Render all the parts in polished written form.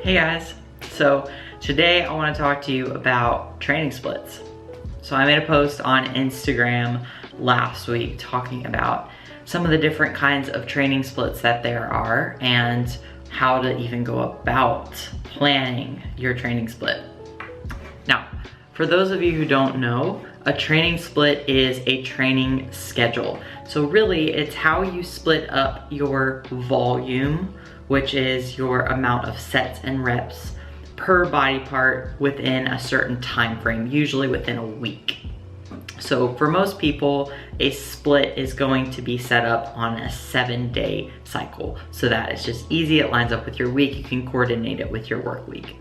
Hey guys, so today I want to talk to you about training splits. So I made a post on Instagram last week talking about some of the different kinds of training splits that there are and how to even go about planning your training split. Now, for those of you who don't know, a training split is a training schedule. So really, it's how you split up your volume, which is your amount of sets and reps per body part within a certain time frame, usually within a week. So for most people, a split is going to be set up on a 7-day cycle. So that is just easy, it lines up with your week, you can coordinate it with your work week.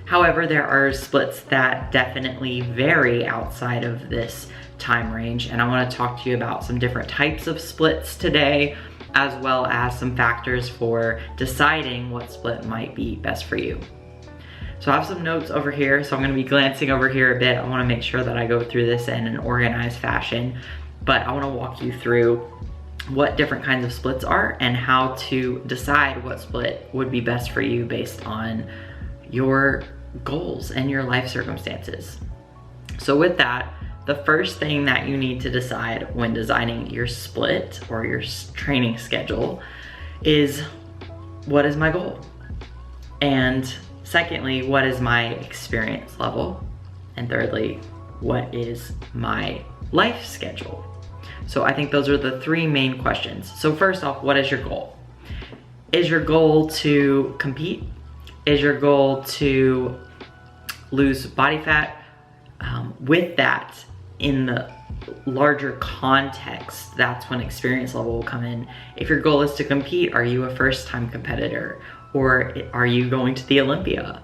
However, there are splits that definitely vary outside of this time range, and I want to talk to you about some different types of splits today, as well as some factors for deciding what split might be best for you. So I have some notes over here, so I'm going to be glancing over here a bit. I want to make sure that I go through this in an organized fashion, but I want to walk you through what different kinds of splits are and how to decide what split would be best for you based on your goals and your life circumstances. So with that, the first thing that you need to decide when designing your split or your training schedule is, what is my goal? And secondly, what is my experience level? And thirdly, what is my life schedule? So I think those are the three main questions. So first off, what is your goal? Is your goal to compete? Is your goal to lose body fat? With that, in the larger context, that's when experience level will come in. If your goal is to compete, are you a first-time competitor? Or are you going to the Olympia?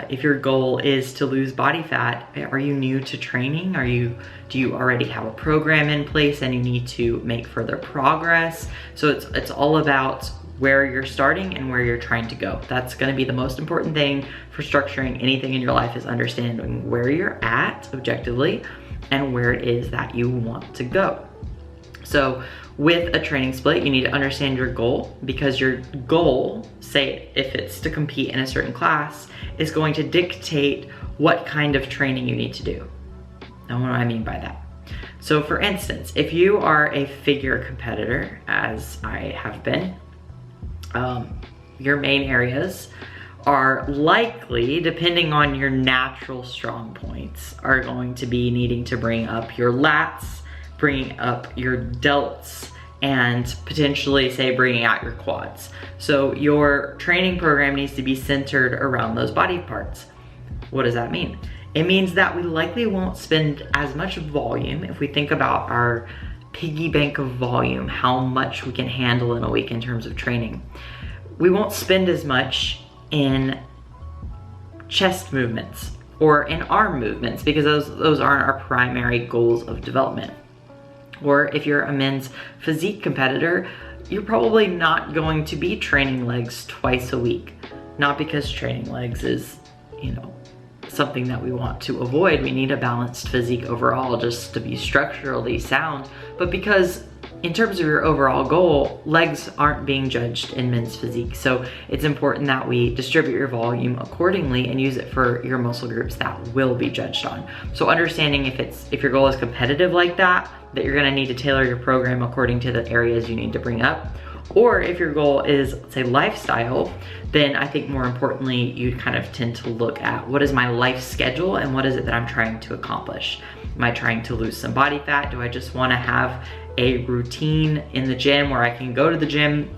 If your goal is to lose body fat, are you new to training? Do you already have a program in place and you need to make further progress? So it's all about where you're starting and where you're trying to go. That's gonna be the most important thing for structuring anything in your life, is understanding where you're at objectively and where it is that you want to go. So with a training split, you need to understand your goal, because your goal, say if it's to compete in a certain class, is going to dictate what kind of training you need to do. And what do I mean by that? So for instance, if you are a figure competitor, as I have been, your main areas are likely, depending on your natural strong points, are going to be needing to bring up your lats, bringing up your delts, and potentially, say, bringing out your quads. So your training program needs to be centered around those body parts. What does that mean? It means that we likely won't spend as much volume. If we think about our piggy bank of volume, how much we can handle in a week in terms of training, we won't spend as much in chest movements or in arm movements, because those aren't our primary goals of development. Or if you're a men's physique competitor, you're probably not going to be training legs twice a week. Not because training legs is, something that we want to avoid. We need a balanced physique overall just to be structurally sound, but because in terms of your overall goal, legs aren't being judged in men's physique. So it's important that we distribute your volume accordingly and use it for your muscle groups that will be judged on. So understanding if your goal is competitive like that you're gonna need to tailor your program according to the areas you need to bring up. Or if your goal is, say, lifestyle, then I think more importantly, you kind of tend to look at, what is my life schedule and what is it that I'm trying to accomplish? Am I trying to lose some body fat? Do I just wanna have a routine in the gym where I can go to the gym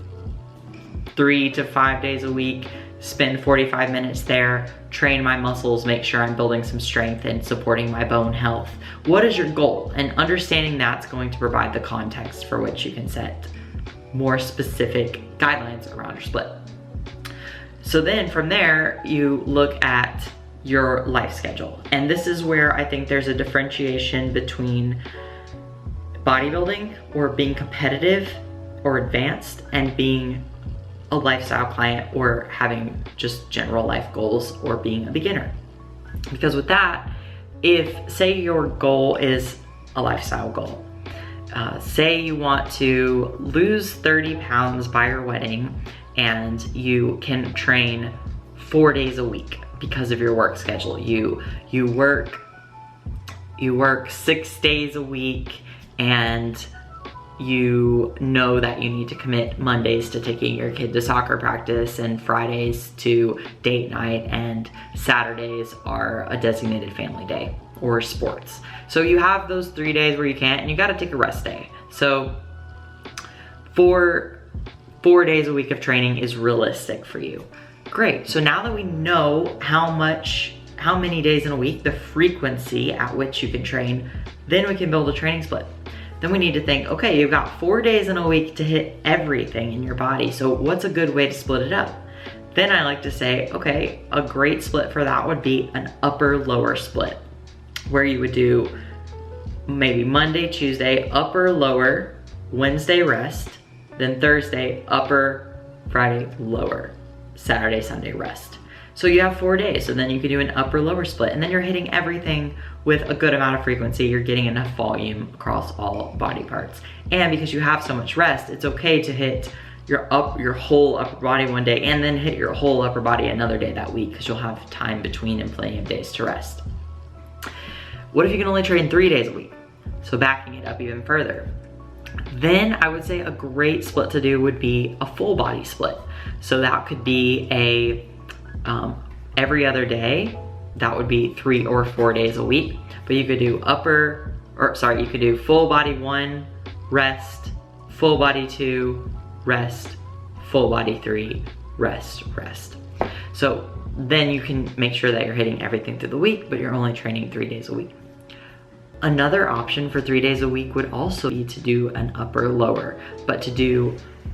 3 to 5 days a week, spend 45 minutes there, train my muscles, make sure I'm building some strength and supporting my bone health? What is your goal? And understanding that's going to provide the context for which you can set more specific guidelines around your split. So then from there, you look at your life schedule. And this is where I think there's a differentiation between bodybuilding or being competitive or advanced and being a lifestyle client or having just general life goals or being a beginner. Because with that, if say your goal is a lifestyle goal, say you want to lose 30 pounds by your wedding and you can train 4 days a week because of your work schedule. You work 6 days a week, and you know that you need to commit Mondays to taking your kid to soccer practice, and Fridays to date night, and Saturdays are a designated family day or sports. So you have those 3 days where you can't, and you gotta take a rest day. So 4 days a week of training is realistic for you. Great, so now that we know how many days in a week, the frequency at which you can train, then we can build a training split. Then we need to think, okay, you've got 4 days in a week to hit everything in your body. So what's a good way to split it up? Then I like to say, okay, a great split for that would be an upper-lower split, where you would do maybe Monday, Tuesday, upper, lower, Wednesday rest, then Thursday, upper, Friday, lower, Saturday, Sunday rest. So you have 4 days, so then you could do an upper-lower split, and then you're hitting everything with a good amount of frequency. You're getting enough volume across all body parts. And because you have so much rest, it's okay to hit your whole upper body one day and then hit your whole upper body another day that week, because you'll have time between and plenty of days to rest. What if you can only train 3 days a week? So backing it up even further. Then I would say a great split to do would be a full body split. So that could be every other day. That would be 3 or 4 days a week. But you could do you could do full body 1, rest, full body 2, rest, full body 3, rest, rest. So then you can make sure that you're hitting everything through the week, but you're only training 3 days a week. Another option for 3 days a week would also be to do an upper lower, but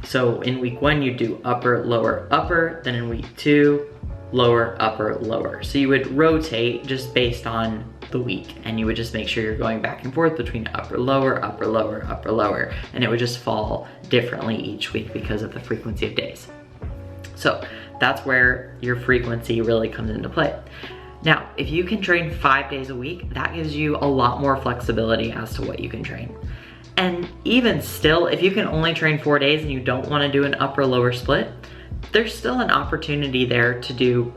so in week 1 you do upper, lower, upper, then in week 2, lower, upper, lower. So you would rotate just based on the week, and you would just make sure you're going back and forth between upper, lower, upper, lower, upper, lower, and it would just fall differently each week because of the frequency of days. So that's where your frequency really comes into play. Now, if you can train 5 days a week, that gives you a lot more flexibility as to what you can train. And even still, if you can only train 4 days and you don't want to do an upper lower split, there's still an opportunity there to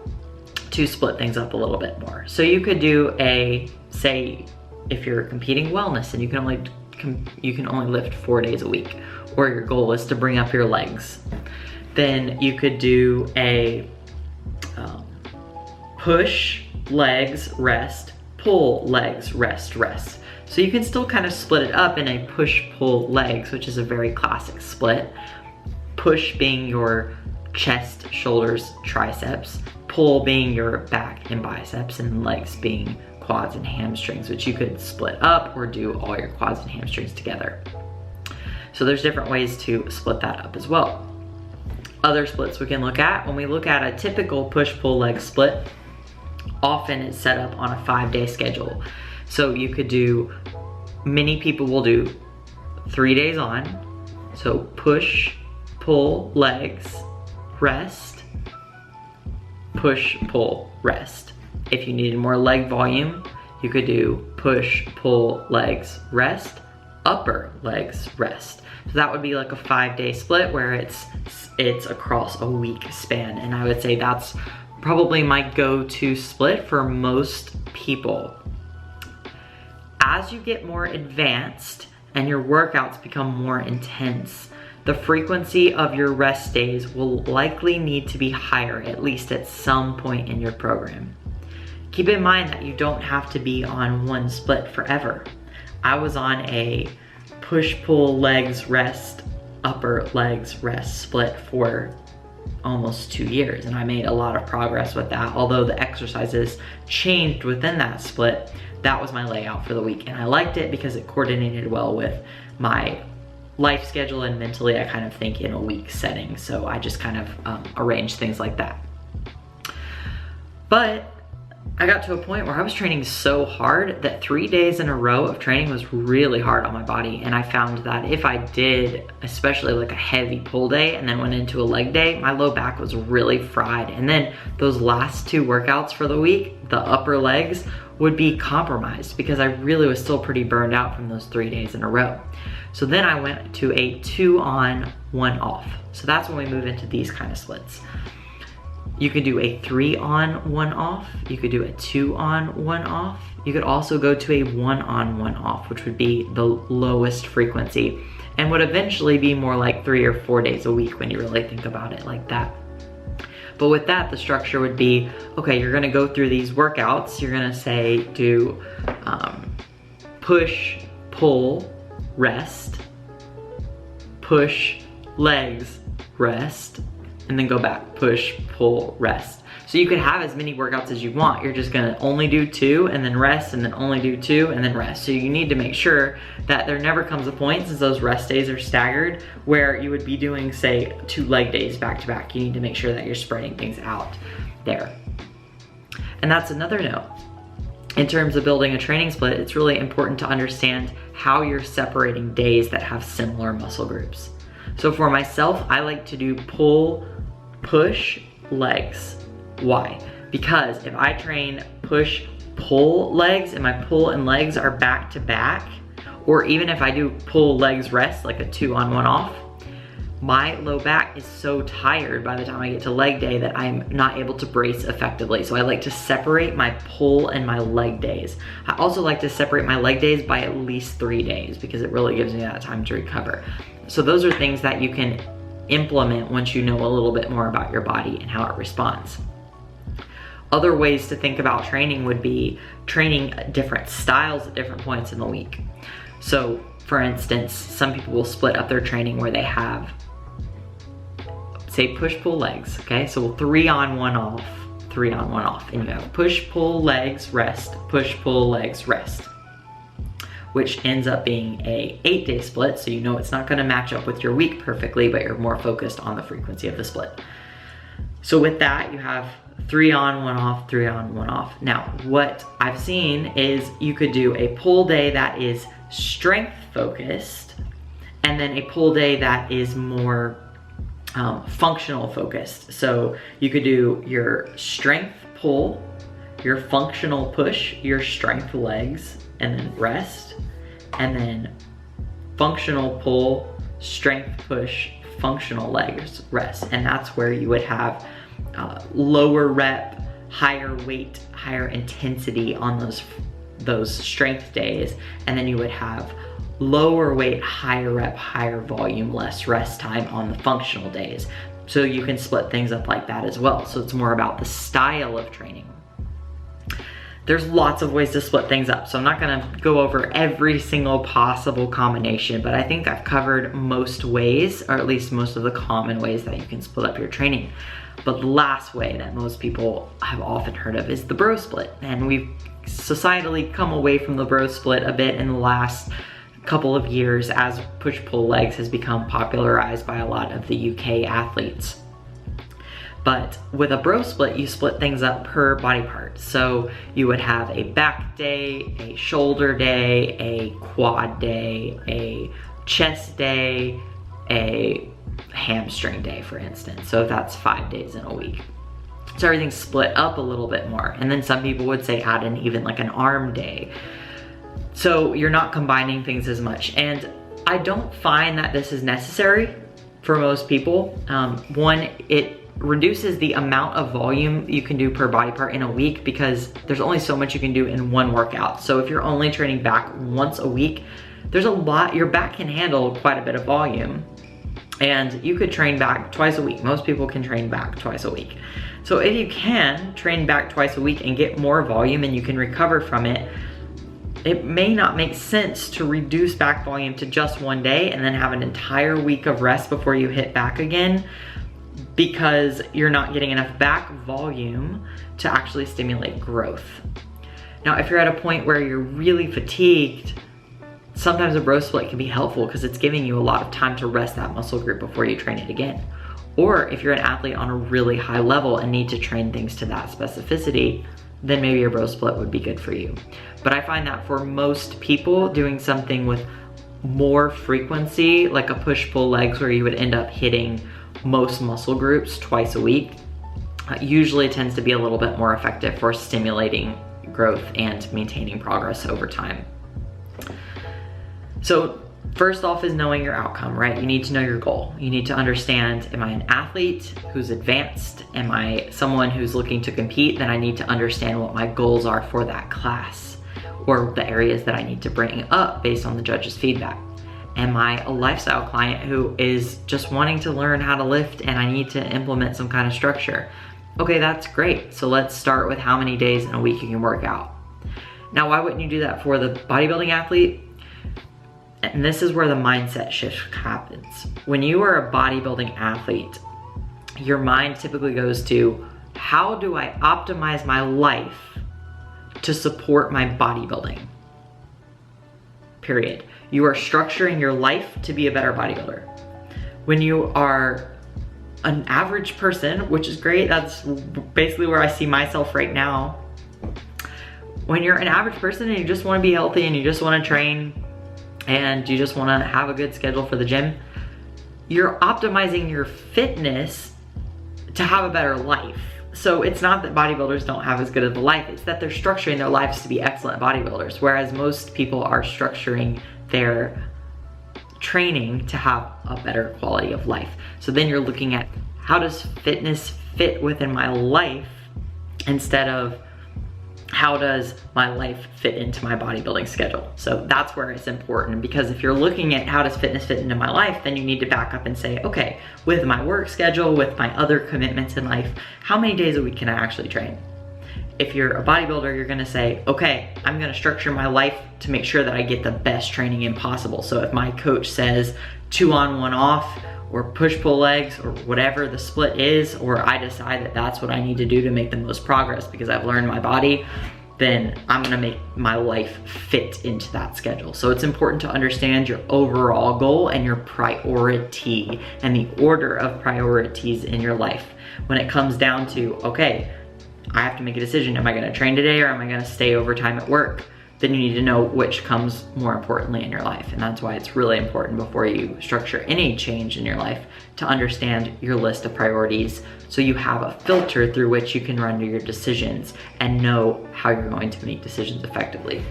split things up a little bit more. So you could do say if you're competing wellness and you can only lift 4 days a week, or your goal is to bring up your legs, then you could do a push, legs, rest, pull, legs, rest, rest. So you can still kind of split it up in a push, pull, legs, which is a very classic split. Push being your chest, shoulders, triceps, pull being your back and biceps, and legs being quads and hamstrings, which you could split up or do all your quads and hamstrings together. So there's different ways to split that up as well. Other splits we can look at, when we look at a typical push-pull leg split, often it's set up on a 5-day schedule. So you could do, many people will do 3 days on, so push, pull, legs, rest, push, pull, rest. If you needed more leg volume, you could do push, pull, legs, rest, upper legs, rest. So that would be like a 5-day split where it's across a week span. And I would say that's probably my go-to split for most people. As you get more advanced and your workouts become more intense, the frequency of your rest days will likely need to be higher, at least at some point in your program. Keep in mind that you don't have to be on one split forever. I was on a push-pull legs rest, upper legs rest split for almost 2 years, and I made a lot of progress with that. Although the exercises changed within that split, that was my layout for the week, and I liked it because it coordinated well with my life schedule, and mentally I kind of think in a week setting, so I just kind of arrange things like that. But I got to a point where I was training so hard that 3 days in a row of training was really hard on my body, and I found that if I did especially like a heavy pull day and then went into a leg day, my low back was really fried, and then those last 2 workouts for the week, the upper legs, would be compromised because I really was still pretty burned out from those 3 days in a row. So then I went to a 2 on, 1 off. So that's when we move into these kind of splits. You could do a 3 on, 1 off. You could do a 2 on, 1 off. You could also go to a 1 on, 1 off, which would be the lowest frequency and would eventually be more like 3 or 4 days a week when you really think about it like that. But with that, the structure would be, okay, you're gonna go through these workouts. You're gonna say do push, pull, rest, push, legs, rest, and then go back, push, pull, rest. So you could have as many workouts as you want. You're just gonna only do 2 and then rest, and then only do 2 and then rest. So you need to make sure that there never comes a point, since those rest days are staggered, where you would be doing, say, 2 leg days back to back. You need to make sure that you're spreading things out there. And that's another note. In terms of building a training split, it's really important to understand how you're separating days that have similar muscle groups. So for myself, I like to do pull, push, legs. Why? Because if I train push, pull legs and my pull and legs are back to back, or even if I do pull, legs, rest, like a 2 on, 1 off, my low back is so tired by the time I get to leg day that I'm not able to brace effectively. So I like to separate my pull and my leg days. I also like to separate my leg days by at least 3 days because it really gives me that time to recover. So those are things that you can implement once you know a little bit more about your body and how it responds. Other ways to think about training would be training different styles at different points in the week. So for instance, some people will split up their training where they have, say, push, pull, legs, okay? So 3 on, 1 off, 3 on, 1 off. And you have push, pull, legs, rest, push, pull, legs, rest, which ends up being a 8-day split. So you know it's not gonna match up with your week perfectly, but you're more focused on the frequency of the split. So with that, you have 3 on, 1 off, 3 on, 1 off. Now, what I've seen is you could do a pull day that is strength focused, and then a pull day that is more functional focused. So you could do your strength pull, your functional push, your strength legs, and then rest, and then functional pull, strength push, functional legs, rest. And that's where you would have lower rep, higher weight, higher intensity on those strength days, and then you would have lower weight, higher rep, higher volume, less rest time on the functional days. So you can split things up like that as well. So it's more about the style of training. There's lots of ways to split things up, so I'm not gonna go over every single possible combination, but I think I've covered most ways, or at least most of the common ways that you can split up your training. But the last way that most people have often heard of is the bro split. And we've societally come away from the bro split a bit in the last couple of years as push-pull legs has become popularized by a lot of the UK athletes. But with a bro split, you split things up per body part. So you would have a back day, a shoulder day, a quad day, a chest day, a hamstring day, for instance. So that's 5 days in a week. So everything's split up a little bit more. And then some people would say add in even like an arm day. So you're not combining things as much. And I don't find that this is necessary for most people. One, it reduces the amount of volume you can do per body part in a week because there's only so much you can do in one workout. So if you're only training back once a week, there's a lot, your back can handle quite a bit of volume. And you could train back twice a week. Most people can train back twice a week. So if you can train back twice a week and get more volume and you can recover from it, it may not make sense to reduce back volume to just 1 day and then have an entire week of rest before you hit back again, because you're not getting enough back volume to actually stimulate growth. Now, if you're at a point where you're really fatigued, sometimes a bro split can be helpful because it's giving you a lot of time to rest that muscle group before you train it again. Or if you're an athlete on a really high level and need to train things to that specificity, then maybe a bro split would be good for you. But I find that for most people, doing something with more frequency, like a push-pull legs where you would end up hitting most muscle groups twice a week, usually tends to be a little bit more effective for stimulating growth and maintaining progress over time. So First off is knowing your outcome, right? You need to know your goal. You need to understand, am I an athlete who's advanced? Am I someone who's looking to compete? Then I need to understand what my goals are for that class, or the areas that I need to bring up based on the judge's feedback. Am I a lifestyle client who is just wanting to learn how to lift and I need to implement some kind of structure? Okay, that's great. So let's start with how many days in a week you can work out. Now, why wouldn't you do that for the bodybuilding athlete? And this is where the mindset shift happens. When you are a bodybuilding athlete, your mind typically goes to, how do I optimize my life to support my bodybuilding? Period. You are structuring your life to be a better bodybuilder. When you are an average person, which is great, that's basically where I see myself right now. When you're an average person and you just want to be healthy and you just want to train and you just want to have a good schedule for the gym, you're optimizing your fitness to have a better life. So it's not that bodybuilders don't have as good of a life, it's that they're structuring their lives to be excellent bodybuilders, whereas most people are structuring their training to have a better quality of life. So then you're looking at, how does fitness fit within my life, instead of how does my life fit into my bodybuilding schedule? So that's where it's important, because if you're looking at how does fitness fit into my life, then you need to back up and say, okay, with my work schedule, with my other commitments in life, how many days a week can I actually train? If you're a bodybuilder, you're gonna say, okay, I'm gonna structure my life to make sure that I get the best training in possible. So if my coach says 2 on 1 off, or push-pull legs, or whatever the split is, or I decide that that's what I need to do to make the most progress because I've learned my body, then I'm gonna make my life fit into that schedule. So it's important to understand your overall goal and your priority and the order of priorities in your life. When it comes down to, okay, I have to make a decision, am I gonna train today or am I gonna stay overtime at work? Then you need to know which comes more importantly in your life. And that's why it's really important before you structure any change in your life to understand your list of priorities, so you have a filter through which you can run your decisions and know how you're going to make decisions effectively.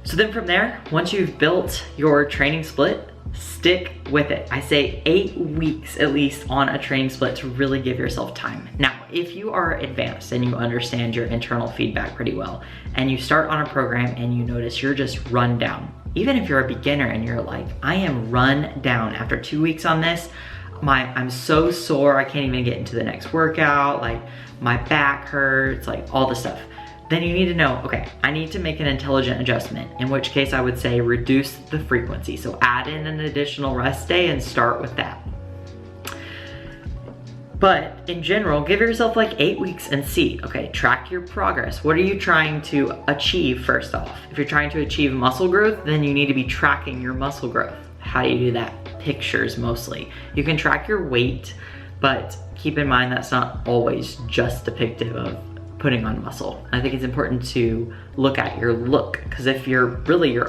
So then from there, once you've built your training split, stick with it. I say 8 weeks at least on a training split to really give yourself time. Now, if you are advanced and you understand your internal feedback pretty well, and you start on a program and you notice you're just run down, even if you're a beginner and you're like, I am run down after 2 weeks on this, I'm so sore, I can't even get into the next workout, like my back hurts, like all this stuff. Then you need to know, okay, I need to make an intelligent adjustment, in which case I would say reduce the frequency. So add in an additional rest day and start with that. But in general, give yourself like 8 weeks and see, okay, track your progress. What are you trying to achieve first off? If you're trying to achieve muscle growth, then you need to be tracking your muscle growth. How do you do that? Pictures mostly. You can track your weight, but keep in mind that's not always just depictive of putting on muscle. I think it's important to look at your look, because if your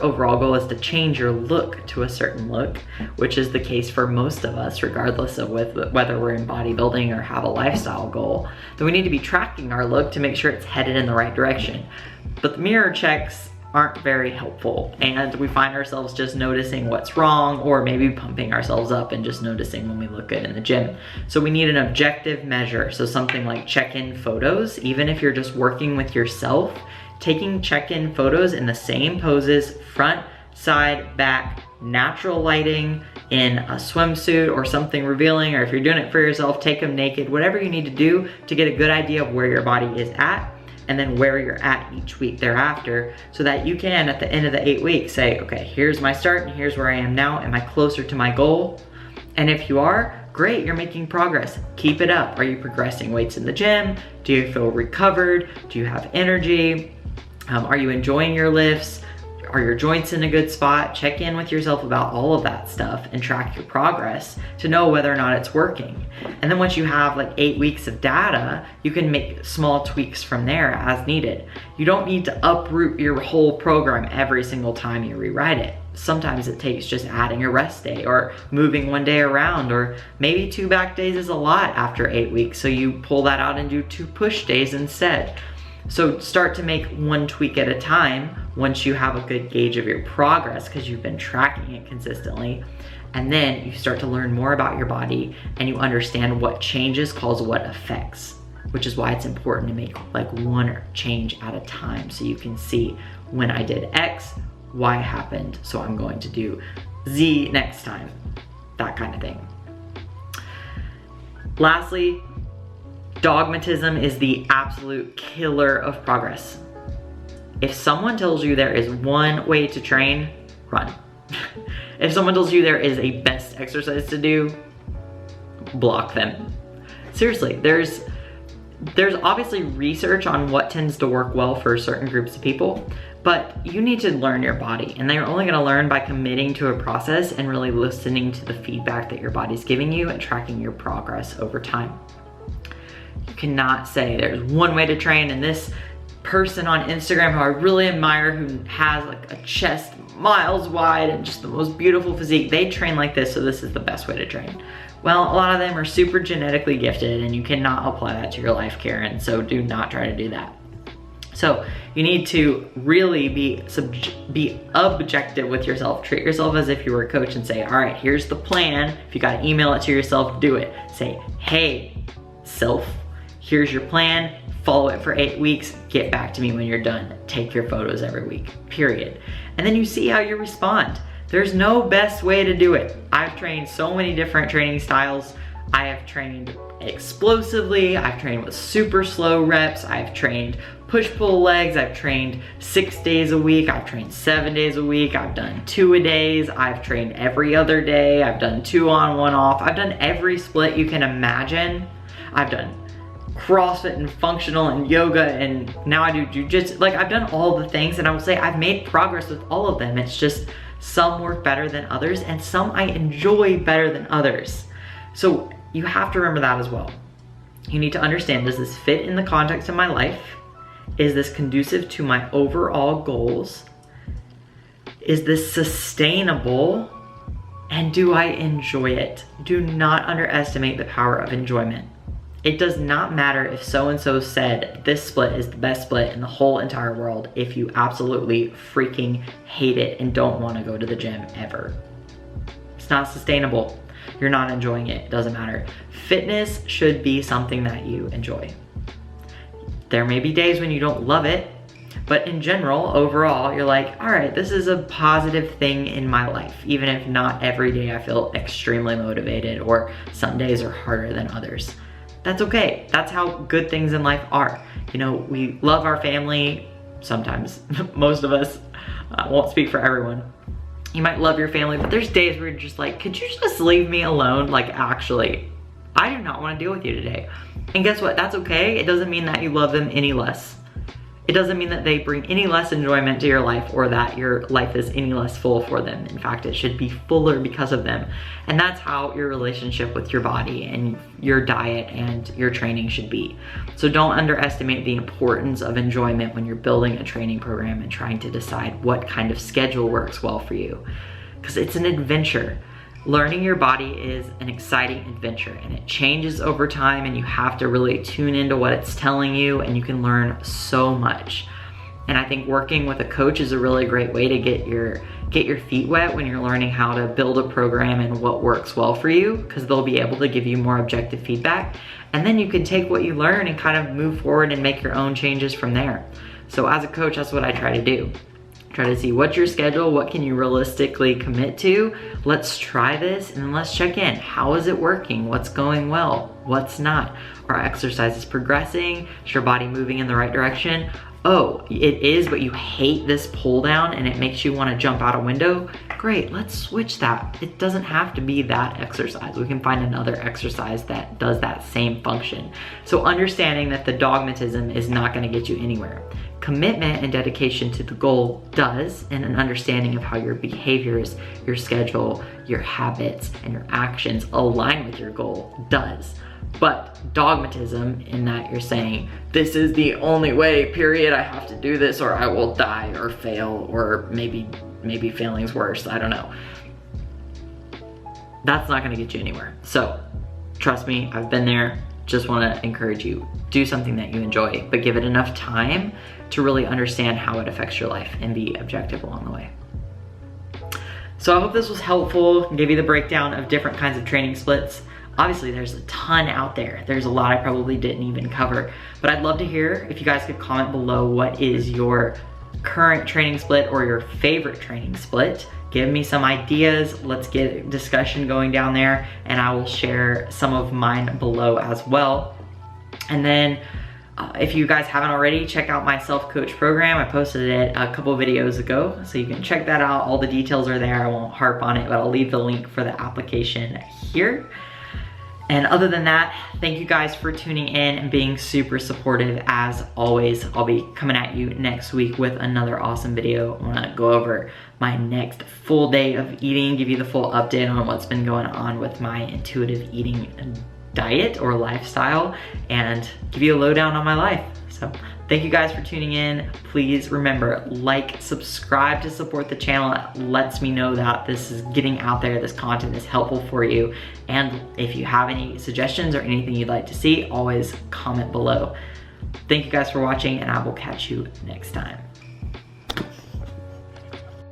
overall goal is to change your look to a certain look, which is the case for most of us, regardless of whether we're in bodybuilding or have a lifestyle goal, then we need to be tracking our look to make sure it's headed in the right direction. But the mirror checks aren't very helpful, and we find ourselves just noticing what's wrong, or maybe pumping ourselves up and just noticing when we look good in the gym. So we need an objective measure. So something like check-in photos, even if you're just working with yourself, taking check-in photos in the same poses, front, side, back, natural lighting, in a swimsuit or something revealing, or if you're doing it for yourself, take them naked, whatever you need to do to get a good idea of where your body is at, and then where you're at each week thereafter, so that you can, at the end of the 8 weeks, say, okay, here's my start and here's where I am now. Am I closer to my goal? And if you are, great, you're making progress. Keep it up. Are you progressing weights in the gym? Do you feel recovered? Do you have energy? Are you enjoying your lifts? Are your joints in a good spot? Check in with yourself about all of that stuff and track your progress to know whether or not it's working. And then once you have like 8 weeks of data, you can make small tweaks from there as needed. You don't need to uproot your whole program every single time you rewrite it. Sometimes it takes just adding a rest day or moving 1 day around, or maybe 2 back days is a lot after 8 weeks, so you pull that out and do 2 push days instead. So start to make 1 tweak at a time, once you have a good gauge of your progress because you've been tracking it consistently. And then you start to learn more about your body and you understand what changes cause what effects, which is why it's important to make like one change at a time so you can see when I did X, Y happened, so I'm going to do Z next time, that kind of thing. Lastly, dogmatism is the absolute killer of progress. If someone tells you there is one way to train, run. If someone tells you there is a best exercise to do, block them. Seriously, there's obviously research on what tends to work well for certain groups of people, but you need to learn your body, and they're only gonna learn by committing to a process and really listening to the feedback that your body's giving you and tracking your progress over time. You cannot say there's one way to train, and this person on Instagram who I really admire, who has like a chest miles wide and just the most beautiful physique, they train like this, so this is the best way to train. Well, a lot of them are super genetically gifted and you cannot apply that to your life, Karen, so do not try to do that. So you need to really be objective with yourself. Treat yourself as if you were a coach and say, all right, here's the plan. If you gotta email it to yourself, do it. Say, hey, self, here's your plan. Follow it for 8 weeks, get back to me when you're done. Take your photos every week, period. And then you see how you respond. There's no best way to do it. I've trained so many different training styles. I have trained explosively, I've trained with super slow reps, I've trained push-pull legs, I've trained 6 days a week, I've trained 7 days a week, I've done 2-a-days, I've trained every other day, I've done 2 on, 1 off, I've done every split you can imagine. I've done CrossFit and functional and yoga, and now I do jujitsu. Like, I've done all the things, and I will say I've made progress with all of them. It's just some work better than others, and some I enjoy better than others. So you have to remember that as well. You need to understand, does this fit in the context of my life? Is this conducive to my overall goals? Is this sustainable? And do I enjoy it? Do not underestimate the power of enjoyment. It does not matter if so-and-so said this split is the best split in the whole entire world if you absolutely freaking hate it and don't want to go to the gym ever. It's not sustainable. You're not enjoying it. It doesn't matter. Fitness should be something that you enjoy. There may be days when you don't love it, but in general, overall, you're like, all right, this is a positive thing in my life, even if not every day I feel extremely motivated or some days are harder than others. That's okay. That's how good things in life are. You know, we love our family sometimes. Most of us, won't speak for everyone. You might love your family, but there's days where you're just like, could you just leave me alone? Like, actually, I do not want to deal with you today. And guess what? That's okay. It doesn't mean that you love them any less. It doesn't mean that they bring any less enjoyment to your life or that your life is any less full for them. In fact, it should be fuller because of them. And that's how your relationship with your body and your diet and your training should be. So don't underestimate the importance of enjoyment when you're building a training program and trying to decide what kind of schedule works well for you. Because it's an adventure. Learning your body is an exciting adventure, and it changes over time, and you have to really tune into what it's telling you, and you can learn so much. And I think working with a coach is a really great way to get your feet wet when you're learning how to build a program and what works well for you, because they'll be able to give you more objective feedback. And then you can take what you learn and kind of move forward and make your own changes from there. So as a coach, that's what I try to do. Try to see what's your schedule, what can you realistically commit to. Let's try this and then let's check in. How is it working? What's going well? What's not? Are exercises progressing? Is your body moving in the right direction? Oh, it is, but you hate this pull down and it makes you want to jump out a window. Great, let's switch that. It doesn't have to be that exercise. We can find another exercise that does that same function. So understanding that the dogmatism is not going to get you anywhere. Commitment and dedication to the goal does, and an understanding of how your behaviors, your schedule, your habits, and your actions align with your goal does. But dogmatism in that you're saying, this is the only way, period, I have to do this or I will die or fail, or maybe failing's worse, I don't know. That's not gonna get you anywhere. So trust me, I've been there. Just wanna encourage you, do something that you enjoy, but give it enough time to really understand how it affects your life and be objective along the way. So I hope this was helpful and gave you the breakdown of different kinds of training splits. Obviously there's a ton out there. There's a lot I probably didn't even cover, but I'd love to hear if you guys could comment below what is your current training split or your favorite training split. Give me some ideas. Let's get a discussion going down there, and I will share some of mine below as well. And then if you guys haven't already, check out my self-coach program. I posted it a couple videos ago, so you can check that out. All the details are there. I won't harp on it, but I'll leave the link for the application here. And other than that, thank you guys for tuning in and being super supportive as always. I'll be coming at you next week with another awesome video. I wanna go over my next full day of eating, give you the full update on what's been going on with my intuitive eating diet or lifestyle, and give you a lowdown on my life. So thank you guys for tuning in. Please remember, like, subscribe to support the channel. It lets me know that this is getting out there, this content is helpful for you. And if you have any suggestions or anything you'd like to see, always comment below. Thank you guys for watching, and I will catch you next time.